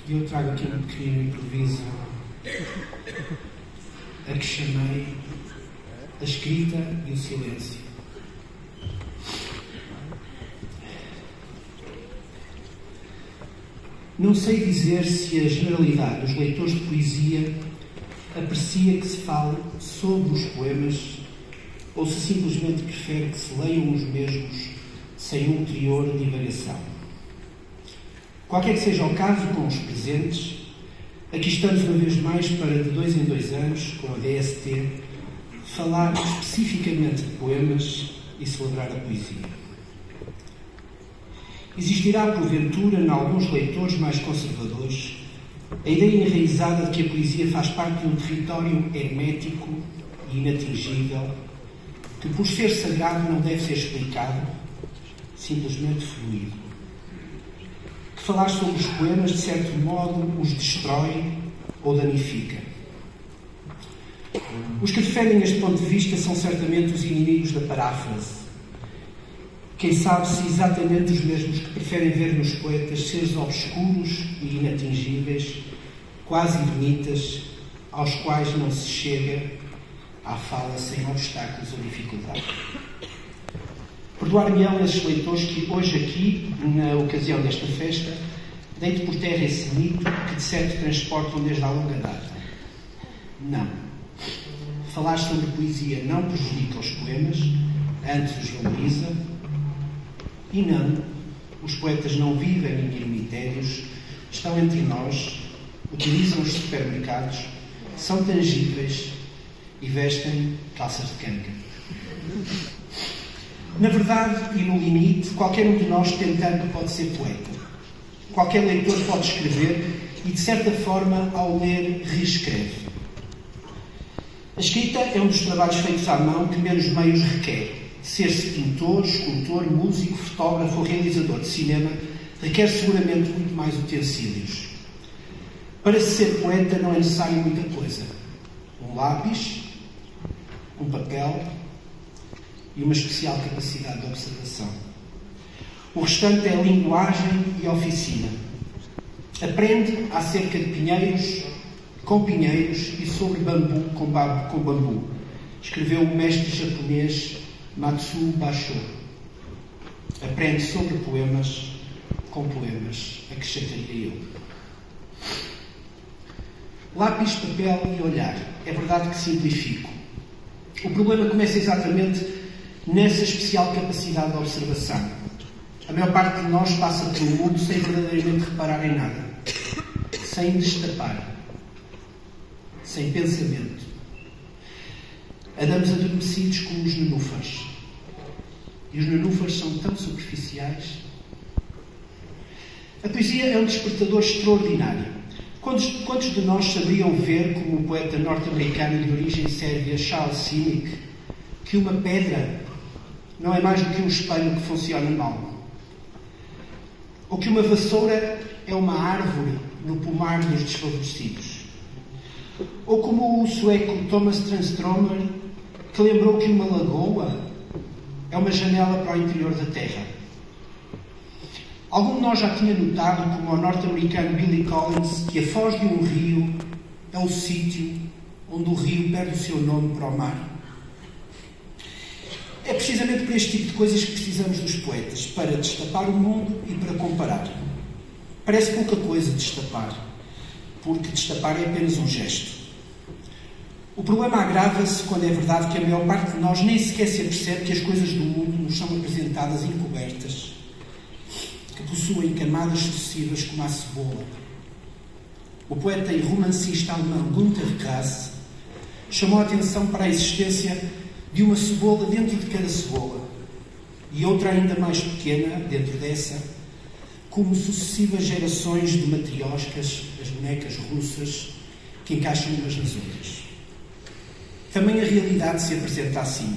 E eu trago aqui um pequeno improviso a que chamei a escrita e o silêncio. Não sei dizer se a generalidade dos leitores de poesia aprecia que se fale sobre os poemas ou se simplesmente prefere que se leiam os mesmos sem ulterior divagação. Qualquer que seja o caso com os presentes, aqui estamos uma vez mais para, de 2 em 2 anos, com a DST, falar especificamente de poemas e celebrar a poesia. Existirá, porventura, em alguns leitores mais conservadores, a ideia enraizada de que a poesia faz parte de um território hermético e inatingível, que, por ser sagrado, não deve ser explicado, simplesmente fluido. Que falar sobre os poemas, de certo modo, os destrói ou danifica. Os que defendem este ponto de vista são certamente os inimigos da paráfrase. Quem sabe se exatamente os mesmos que preferem ver nos poetas seres obscuros e inatingíveis, quase ermitas, aos quais não se chega à fala sem obstáculos ou dificuldades. Perdoar-me-ão esses leitores que hoje aqui, na ocasião desta festa, deito por terra esse mito que de certo transportam desde há longa data. Não. Falar sobre poesia não prejudica os poemas, antes os valoriza. E não, os poetas não vivem em ermitérios, estão entre nós, utilizam os supermercados, são tangíveis e vestem calças de canga. Na verdade, e no limite, qualquer um de nós tentando pode ser poeta. Qualquer leitor pode escrever e, de certa forma, ao ler, reescreve. A escrita é um dos trabalhos feitos à mão que menos meios requer. Ser-se pintor, escultor, músico, fotógrafo ou realizador de cinema requer seguramente muito mais utensílios. Para se ser poeta não é necessário muita coisa. Um lápis, um papel e uma especial capacidade de observação. O restante é linguagem e oficina. Aprende acerca de pinheiros, com pinheiros e sobre bambu com bambu. Escreveu o mestre japonês Matsuo Basho. Aprende sobre poemas com poemas, acrescentaria eu. Lápis, papel e olhar. É verdade que simplifico. O problema começa exatamente nessa especial capacidade de observação. A maior parte de nós passa pelo mundo sem verdadeiramente reparar em nada. Sem destapar. Sem pensamento. Andamos adormecidos como os nenúfares. E os nenúfares são tão superficiais. A poesia é um despertador extraordinário. Quantos de nós sabiam ver, como o poeta norte-americano de origem sérvia Charles Simic, que uma pedra não é mais do que um espelho que funciona mal? Ou que uma vassoura é uma árvore no pomar dos desfavorecidos? Ou como o sueco Thomas Tranströmer, que lembrou que uma lagoa é uma janela para o interior da Terra. Algum de nós já tinha notado, como o norte-americano Billy Collins, que a foz de um rio é o sítio onde o rio perde o seu nome para o mar? É precisamente por este tipo de coisas que precisamos dos poetas, para destapar o mundo e para comparar. Parece pouca coisa destapar, porque destapar é apenas um gesto. O problema agrava-se quando é verdade que a maior parte de nós nem sequer se apercebe que as coisas do mundo nos são apresentadas encobertas, que possuem camadas sucessivas como a cebola. O poeta e romancista alemão Günter Grass chamou a atenção para a existência de uma cebola dentro de cada cebola e outra ainda mais pequena dentro dessa, como sucessivas gerações de matrioscas, as bonecas russas, que encaixam umas nas outras. Também a realidade se apresenta assim.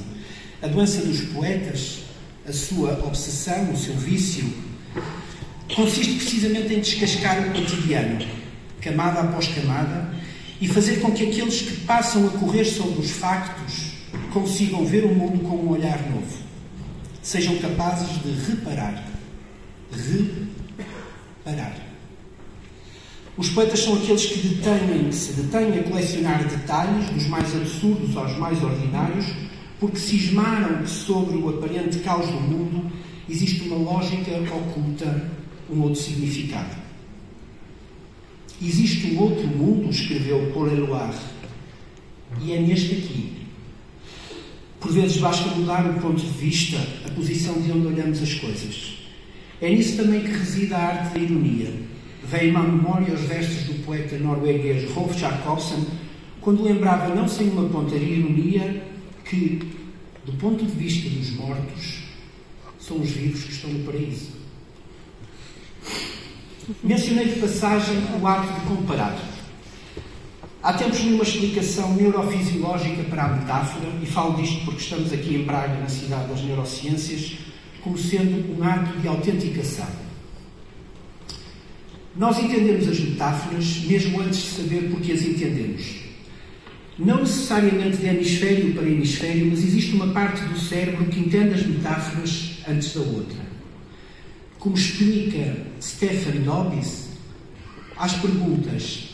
A doença dos poetas, a sua obsessão, o seu vício, consiste precisamente em descascar o cotidiano, camada após camada, e fazer com que aqueles que passam a correr sobre os factos consigam ver o mundo com um olhar novo. Sejam capazes de reparar. Reparar. Os poetas são aqueles que se detêm a colecionar detalhes, dos mais absurdos aos mais ordinários, porque cismaram que sobre o aparente caos do mundo existe uma lógica oculta, um outro significado. Existe um outro mundo, escreveu Paul Eluard, e é neste aqui. Por vezes basta mudar o ponto de vista, a posição de onde olhamos as coisas. É nisso também que reside a arte da ironia. Veio-me à memória os versos do poeta norueguês Rolf Jacobsen, quando lembrava, não sem uma ponta de ironia, que, do ponto de vista dos mortos, são os vivos que estão no paraíso. Mencionei de passagem o ato de comparar. Há tempos li uma explicação neurofisiológica para a metáfora, e falo disto porque estamos aqui em Braga, na cidade das neurociências, como sendo um ato de autenticação. Nós entendemos as metáforas mesmo antes de saber porque as entendemos. Não necessariamente de hemisfério para hemisfério, mas existe uma parte do cérebro que entende as metáforas antes da outra. Como explica Stephen Dobbs, às perguntas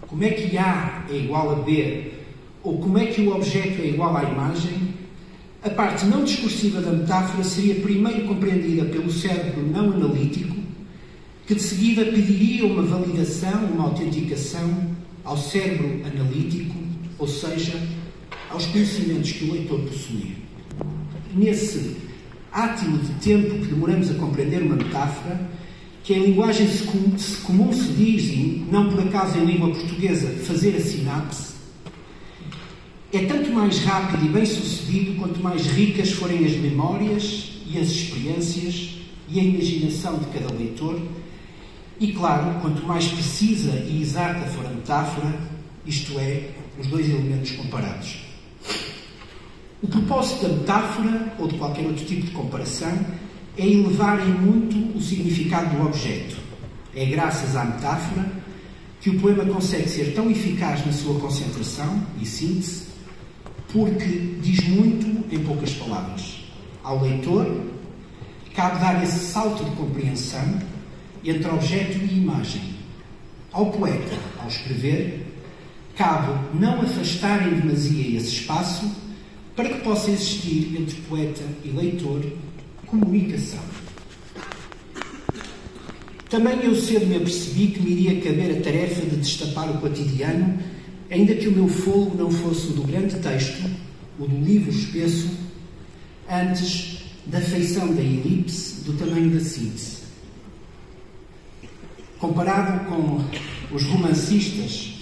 como é que A é igual a B ou como é que o objeto é igual à imagem, a parte não discursiva da metáfora seria primeiro compreendida pelo cérebro não analítico, que de seguida pediria uma validação, uma autenticação ao cérebro analítico, ou seja, aos conhecimentos que o leitor possuía. Nesse átimo de tempo que demoramos a compreender uma metáfora, que em linguagem comum se diz, e não por acaso em língua portuguesa, fazer a sinapse, é tanto mais rápido e bem sucedido quanto mais ricas forem as memórias e as experiências e a imaginação de cada leitor, e claro, quanto mais precisa e exata for a metáfora, isto é, os dois elementos comparados. O propósito da metáfora, ou de qualquer outro tipo de comparação, é elevar em muito o significado do objeto. É graças à metáfora que o poema consegue ser tão eficaz na sua concentração e síntese, porque diz muito em poucas palavras. Ao leitor, cabe dar esse salto de compreensão entre objeto e imagem. Ao poeta, ao escrever, cabe não afastar em demasia esse espaço para que possa existir entre poeta e leitor comunicação. Também eu cedo me apercebi que me iria caber a tarefa de destapar o cotidiano, ainda que o meu fogo não fosse o do grande texto, o do livro espesso, antes da feição da elipse, do tamanho da síntese. Comparado com os romancistas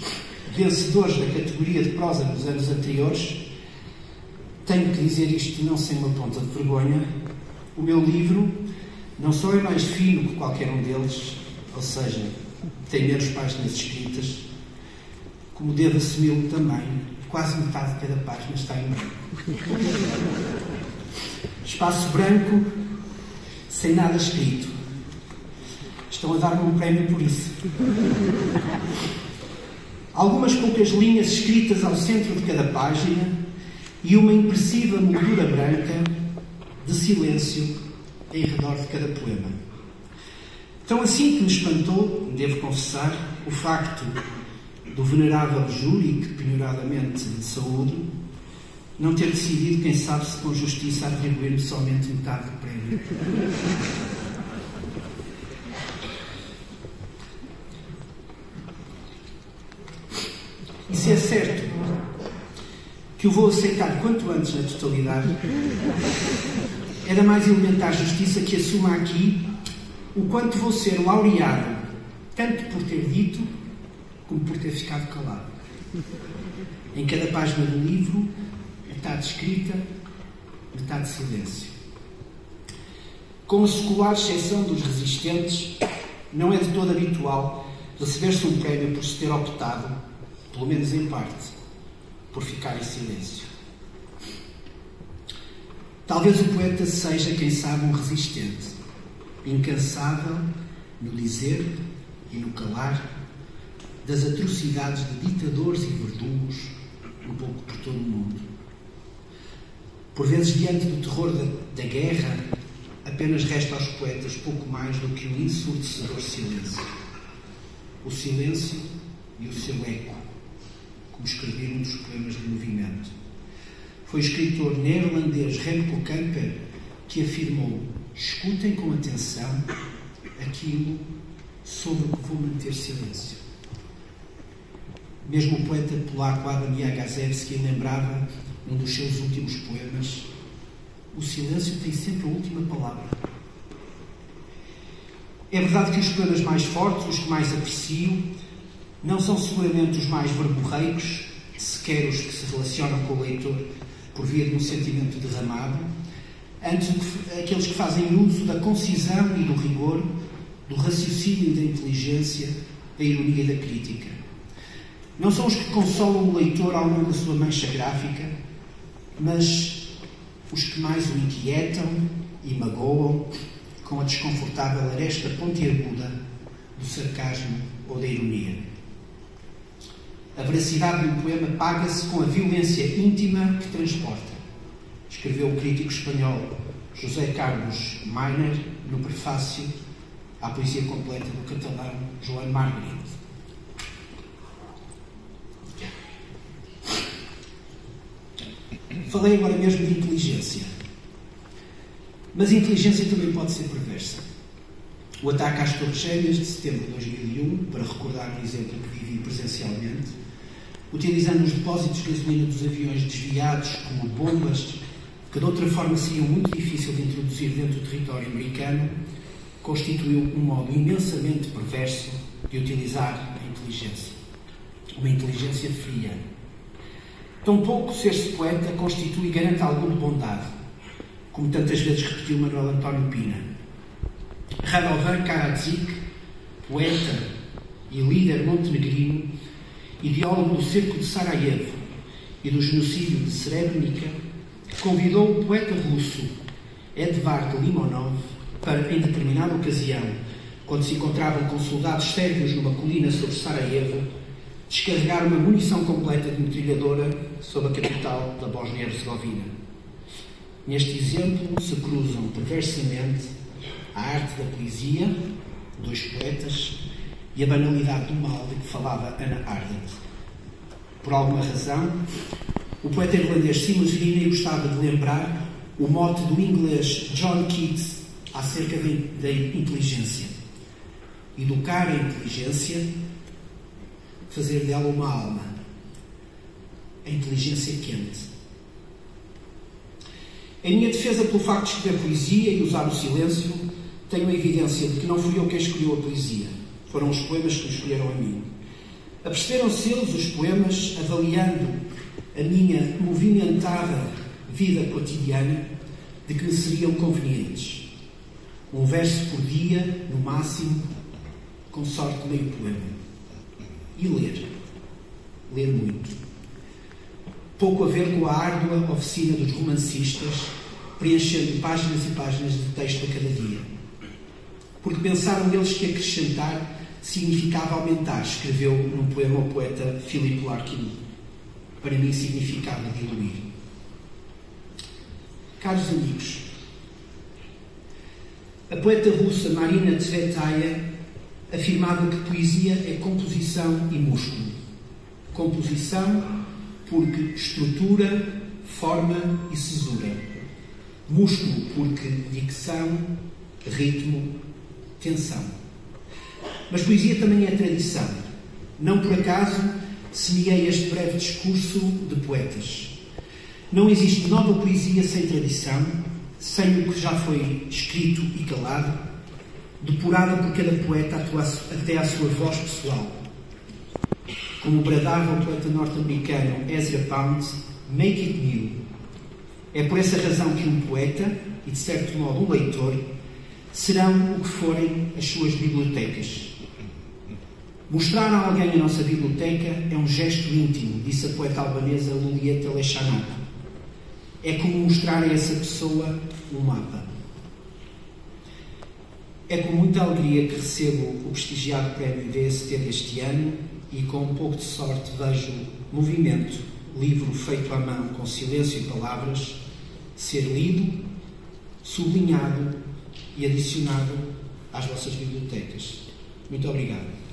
vencedores da categoria de prosa dos anos anteriores, tenho que dizer isto não sem uma ponta de vergonha, o meu livro não só é mais fino que qualquer um deles, ou seja, tem menos páginas escritas, como devo assumi-lo também, quase metade de cada página está em branco. Espaço branco, sem nada escrito. Estão a dar-me um prémio por isso. Algumas poucas linhas escritas ao centro de cada página e uma impressiva moldura branca de silêncio em redor de cada poema. Então, assim que me espantou, devo confessar, o facto do venerável júri, que penhoradamente de saúde, não ter decidido, quem sabe se com justiça, atribuir-me somente metade do prémio. E se é certo que o vou aceitar quanto antes na totalidade, é da mais elementar justiça que assuma aqui o quanto vou ser laureado, tanto por ter dito, como por ter ficado calado. Em cada página do livro, metade escrita, metade silêncio. Com a secular exceção dos resistentes, não é de todo habitual receber-se um prémio por se ter optado, pelo menos em parte, por ficar em silêncio. Talvez o poeta seja, quem sabe, um resistente, incansável no dizer e no calar das atrocidades de ditadores e verdugos um pouco por todo o mundo. Por vezes, diante do terror da guerra, apenas resta aos poetas pouco mais do que um ensurdecedor silêncio. o silêncio e o seu eco, como escrevia um dos poemas do movimento. Foi o escritor neerlandês Remco Camper que afirmou: escutem com atenção aquilo sobre o que vou manter silêncio. Mesmo o poeta polaco Adam Jagaszewski lembrava num dos seus últimos poemas: o silêncio tem sempre a última palavra. É verdade que os poemas mais fortes, os que mais aprecio, não são seguramente os mais verborreicos, sequer os que se relacionam com o leitor por via de um sentimento derramado, antes aqueles que fazem uso da concisão e do rigor, do raciocínio e da inteligência, da ironia e da crítica. Não são os que consolam o leitor ao longo da sua mancha gráfica, mas os que mais o inquietam e magoam com a desconfortável aresta pontiaguda do sarcasmo ou da ironia. A veracidade de um poema paga-se com a violência íntima que transporta, escreveu o crítico espanhol José Carlos Mainer no prefácio à poesia completa do catalão Joan Margarit. Falei agora mesmo de inteligência. Mas a inteligência também pode ser perversa. O ataque às Torres Gêmeas de setembro de 2001, para recordar um exemplo que vivi presencialmente, utilizando os depósitos de gasolina dos aviões desviados como bombas, que de outra forma seria muito difícil de introduzir dentro do território americano, constituiu um modo imensamente perverso de utilizar a inteligência. Uma inteligência fria. Tampouco ser-se poeta constitui e garante algo de bondade, como tantas vezes repetiu Manuel António Pina. Radovan Karadzic, poeta e líder montenegrino, ideólogo do cerco de Sarajevo e do genocídio de Srebrenica, convidou o poeta russo Edvard Limonov para, em determinada ocasião, quando se encontravam com soldados sérvios numa colina sobre Sarajevo, descarregar uma munição completa de metralhadora sobre a capital da Bósnia-Herzegovina. Neste exemplo se cruzam perversamente a arte da poesia, dois poetas, e a banalidade do mal de que falava Hannah Arendt. Por alguma razão, o poeta irlandês Seamus Heaney gostava de lembrar o mote do inglês John Keats acerca da inteligência. Educar a inteligência, fazer dela uma alma. A inteligência quente. Em minha defesa pelo facto de escrever poesia e usar o silêncio, tenho a evidência de que não fui eu quem escolheu a poesia. Foram os poemas que me escolheram a mim. Aperceberam-se eles, os poemas, avaliando a minha movimentada vida cotidiana, de que me seriam convenientes. Um verso por dia, no máximo, com sorte meio poema. E ler. Ler muito. Pouco a ver com a árdua oficina dos romancistas, preenchendo páginas e páginas de texto a cada dia. Porque pensaram eles que acrescentar significava aumentar, escreveu num poema o poeta Philippe Larkin. Para mim significava diluir. Caros amigos, a poeta russa Marina Tsvetaeva afirmava que poesia é composição e músculo. Composição porque estrutura, forma e cesura. Músculo porque dicção, ritmo, tensão. Mas poesia também é tradição. Não por acaso semeei este breve discurso de poetas. Não existe nova poesia sem tradição, sem o que já foi escrito e calado, depurada por cada poeta até à sua voz pessoal. Como bradava o poeta norte-americano Ezra Pound, make it new. É por essa razão que um poeta, e de certo modo um leitor, serão o que forem as suas bibliotecas. Mostrar a alguém a nossa biblioteca é um gesto íntimo, disse a poeta albanesa Lulieta Lechanok. É como mostrar a essa pessoa um mapa. É com muita alegria que recebo o prestigiado prémio DST deste ano e com um pouco de sorte vejo Movimento, livro feito à mão com silêncio e palavras, ser lido, sublinhado e adicionado às vossas bibliotecas. Muito obrigado.